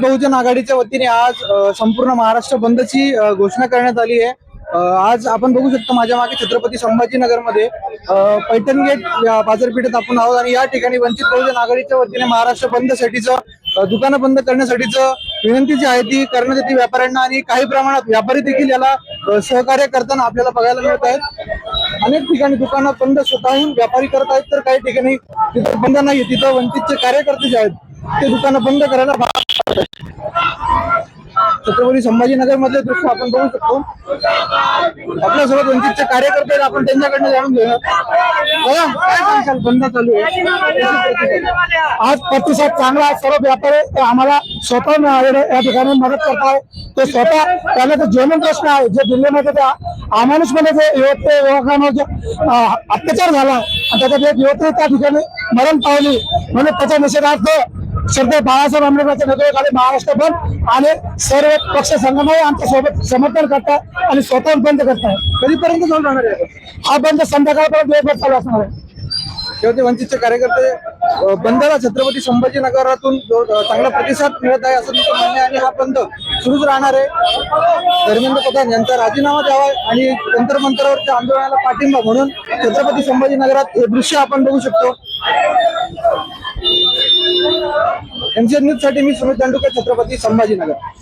बहुजन आघाडीच्या वतीने आज संपूर्ण महाराष्ट्र बंदची घोषणा करण्यात आली आहे। आज आपण बघू शकतो माझ्या मागे छत्रपती संभाजीनगर मध्ये पैठण गेट बाजारपेठेत आपण आहोत आणि या ठिकाणी वंचित बहुजन आघाडीच्या वतीने महाराष्ट्र बंदसाठीचं दुकानं बंद करण्यासाठीचं विनंती जी आहे ती करण्यात येते व्यापाऱ्यांना आणि काही प्रमाणात व्यापारी देखील याला सहकार्य करताना आपल्याला बघायला मिळत आहेत। अनेक ठिकाणी दुकानं बंद स्वतःहून व्यापारी करत आहेत तर काही ठिकाणी तिथं बंद नाही, तिथं वंचितचे कार्यकर्ते जे आहेत ते दुकानं बंद करायला भाग पडतात। छत्रपती संभाजीनगर मधले दृश्य आपण बघू शकतो। आपल्यासोबत वंचितचे कार्यकर्ते आपण त्यांच्याकडनं जाणून घेऊया। काय सांगशाल, बंद चालू आहे आज प्रतिसाद चांगला आहे। सर्व व्यापारी आम्हाला स्वतः या ठिकाणी मदत करताय। ते स्वतः त्याला जो जेवण प्रश्न आहे जे दिल्लीमध्ये अमानुषपणे जे युवकांवर जो अत्याचार झाला आणि त्याच्यात एक युवती त्या ठिकाणी मरण पावली, म्हणून त्याच्या निषेधार्थ श्रद्धेय बाळासाहेब आंबेडकरच्या नेतृत्वाखाली महाराष्ट्र बंद आणि सर्व पक्ष संघटना आमच्या सोबत समर्थन करतात आणि स्वतः बंद करताय। कधीपर्यंत चालू राहणार आहे हा बंद संध्याकाळपर्यंत दिवसभर चालू असणार आहे। तेव्हा ते वंचितचे कार्यकर्ते बंदला छत्रपती संभाजीनगरातून चांगला प्रतिसाद मिळत आहे असं त्यांचं म्हणणं आहे आणि हा बंद सुरूच राहणार आहे। धर्मेंद्र प्रधान यांचा राजीनामा द्यावा आणि जंतर मंतरावरच्या आंदोलनाला पाठिंबा म्हणून छत्रपती संभाजीनगरात हे दृश्य आपण बघू शकतो। एमसीएन न्यूज साठी मी सुमित दांडुके, छत्रपती संभाजीनगर।